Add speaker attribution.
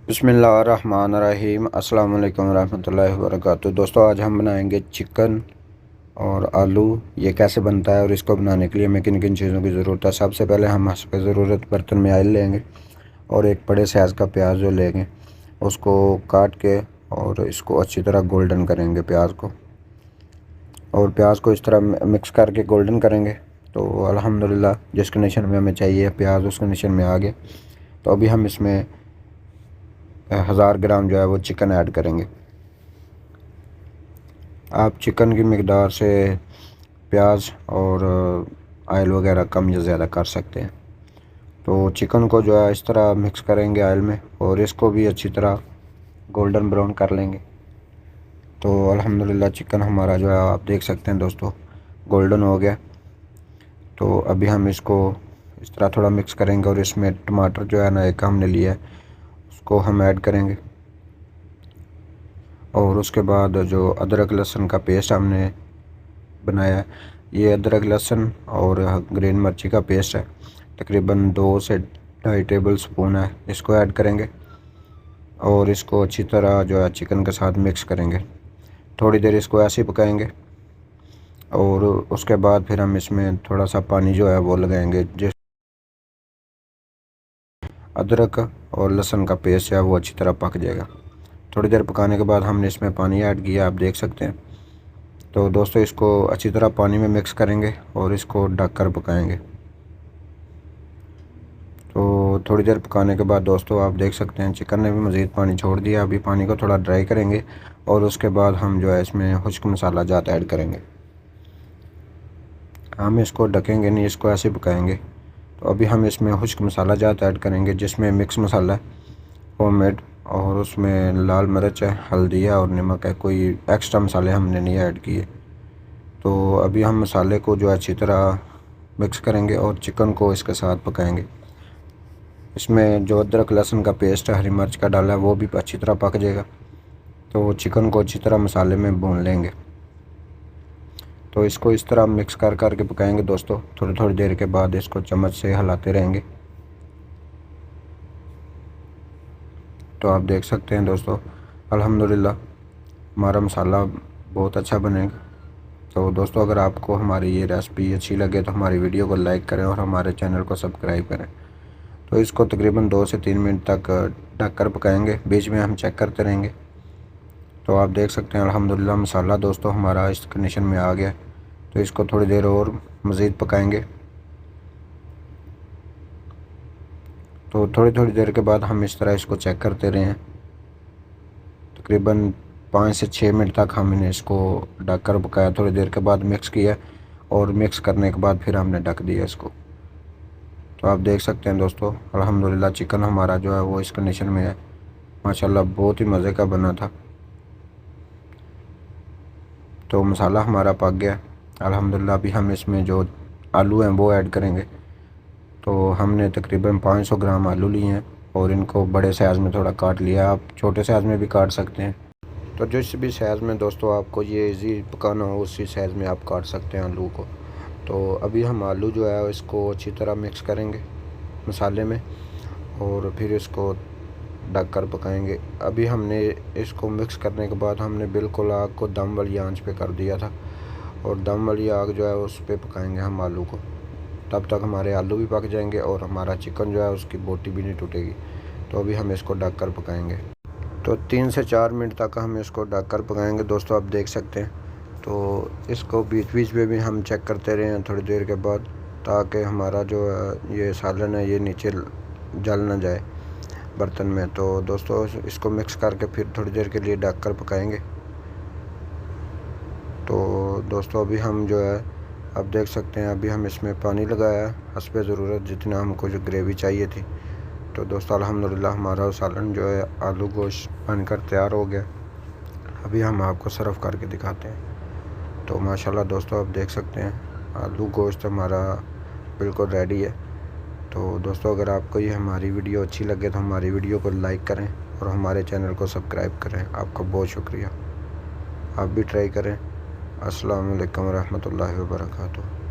Speaker 1: बिस्मिल्लाहिर्रहमानिर्रहीम। अस्सलाम वालेकुम रहमतुल्लाहि व बरकातुहू। दोस्तों, आज हम बनाएंगे चिकन और आलू। ये कैसे बनता है और इसको बनाने के लिए हमें किन किन चीज़ों की ज़रूरत है। सबसे पहले हम हस्ब ज़रूरत बर्तन में ऑयल लेंगे और एक बड़े साइज़ का प्याज जो लेंगे उसको काट के और इसको अच्छी तरह गोल्डन करेंगे प्याज को, और प्याज को इस तरह मिक्स करके गोल्डन करेंगे। तो अल्हम्दुलिल्लाह जिस कंडीशन में हमें चाहिए प्याज उस कंडीशन में आ गया। तो अभी हम इसमें 1000 ग्राम जो है वो चिकन ऐड करेंगे। आप चिकन की मिकदार से प्याज और ऑयल वगैरह कम या ज़्यादा कर सकते हैं। तो चिकन को जो है इस तरह मिक्स करेंगे ऑयल में और इसको भी अच्छी तरह गोल्डन ब्राउन कर लेंगे। तो अल्हम्दुलिल्लाह चिकन हमारा जो है आप देख सकते हैं दोस्तों गोल्डन हो गया। तो अभी हम इसको इस तरह थोड़ा मिक्स करेंगे और इसमें टमाटर जो है ना एक हमने लिया है उसको हम ऐड करेंगे। और उसके बाद जो अदरक लहसुन का पेस्ट हमने बनाया है, ये अदरक लहसुन और ग्रीन मिर्ची का पेस्ट है, तकरीबन 2 से 2.5 टेबल स्पून है, इसको ऐड करेंगे और इसको अच्छी तरह जो है चिकन के साथ मिक्स करेंगे। थोड़ी देर इसको ऐसे ही पकाएंगे और उसके बाद फिर हम इसमें थोड़ा सा पानी जो है वो लगाएंगे। जिस अदरक और लहसुन का पेस्ट है वो अच्छी तरह पक जाएगा। थोड़ी देर पकाने के बाद हमने इसमें पानी ऐड किया, आप देख सकते हैं। तो दोस्तों इसको अच्छी तरह पानी में मिक्स करेंगे और इसको ढक कर पकाएंगे। तो थोड़ी देर पकाने के बाद दोस्तों आप देख सकते हैं चिकन ने भी मज़ीद पानी छोड़ दिया। अभी पानी को थोड़ा ड्राई करेंगे और उसके बाद हम जो है इसमें खुश्क मसाला जात ऐड करेंगे। हम इसको ढकेंगे नहीं, इसको ऐसे पकाएंगे। तो अभी हम इसमें खुश्क मसाला जात ऐड करेंगे जिसमें मिक्स मसाला है होममेड, और उसमें लाल मिर्च है, हल्दी है और नमक है। कोई एक्स्ट्रा मसाले हमने नहीं ऐड किए। तो अभी हम मसाले को जो अच्छी तरह मिक्स करेंगे और चिकन को इसके साथ पकाएंगे। इसमें जो अदरक लहसुन का पेस्ट है, हरी मिर्च का डाला है, वो भी अच्छी तरह पक जाएगा। तो चिकन को अच्छी तरह मसाले में भून लेंगे। तो इसको इस तरह मिक्स कर कर के पकाएंगे दोस्तों। थोड़ी थोड़ी देर के बाद इसको चम्मच से हिलाते रहेंगे। तो आप देख सकते हैं दोस्तों अल्हम्दुलिल्लाह हमारा मसाला बहुत अच्छा बनेगा। तो दोस्तों अगर आपको हमारी ये रेसिपी अच्छी लगे तो हमारी वीडियो को लाइक करें और हमारे चैनल को सब्सक्राइब करें। तो इसको तकरीबन 2 से 3 मिनट तक ढक कर पकाएंगे, बीच में हम चेक करते रहेंगे। तो आप देख सकते हैं अल्हम्दुलिल्लाह मसाला दोस्तों हमारा इस कंडीशन में आ गया। तो इसको थोड़ी देर और मज़ीद पकाएंगे। तो थोड़ी थोड़ी देर के बाद हम इस तरह इसको चेक करते रहे हैं। तकरीबन 5 से 6 मिनट तक हमने इसको ढक कर पकाया। थोड़ी देर के बाद मिक्स किया और मिक्स करने के बाद फिर हमने ढक दिया इसको। तो आप देख सकते हैं दोस्तों अल्हम्दुलिल्लाह चिकन हमारा जो है वो इस कंडीशन में है। माशाल्लाह बहुत ही मज़े का बना था। तो मसाला हमारा पक गया अल्हम्दुलिल्लाह। अभी हम इसमें जो आलू हैं वो ऐड करेंगे। तो हमने तकरीबन 500 ग्राम आलू लिए हैं और इनको बड़े साइज़ में थोड़ा काट लिया। आप छोटे साइज़ में भी काट सकते हैं। तो जिस भी साइज़ में दोस्तों आपको ये इजी पकाना हो उसी साइज़ में आप काट सकते हैं आलू को। तो अभी हम आलू जो है इसको अच्छी तरह मिक्स करेंगे मसाले में और फिर इसको ढक कर पकाएंगे। अभी हमने इसको मिक्स करने के बाद हमने बिल्कुल आग को दम वाली आंच पे कर दिया था और दम वाली आग जो है उस पे पकाएंगे हम आलू को। तब तक हमारे आलू भी पक जाएंगे और हमारा चिकन जो है उसकी बोटी भी नहीं टूटेगी। तो अभी हम इसको ढक कर पकाएंगे। तो 3 से 4 मिनट तक हम इसको ढक कर पकाएंगे दोस्तों, आप देख सकते हैं। तो इसको बीच बीच में भी हम चेक करते रहे हैं थोड़ी देर के बाद, ताकि हमारा जो ये सालन है ये नीचे जल ना जाए बर्तन में। तो दोस्तों इसको मिक्स करके फिर थोड़ी देर के लिए ढक कर पकाएंगे। तो दोस्तों अभी हम जो है आप देख सकते हैं अभी हम इसमें पानी लगाया है हस्बे ज़रूरत जितना हमको जो ग्रेवी चाहिए थी। तो दोस्तों अल्हम्दुलिल्लाह हमारा सालन जो है आलू गोश्त बनकर तैयार हो गया। अभी हम आपको सर्व करके दिखाते हैं। तो माशाल्लाह दोस्तों आप देख सकते हैं आलू गोश्त हमारा बिल्कुल रेडी है। तो दोस्तों अगर आपको ये हमारी वीडियो अच्छी लगे तो हमारी वीडियो को लाइक करें और हमारे चैनल को सब्सक्राइब करें। आपका बहुत शुक्रिया, आप भी ट्राई करें। अस्सलाम वालेकुम रहमतुल्लाहि व बरकातुहू।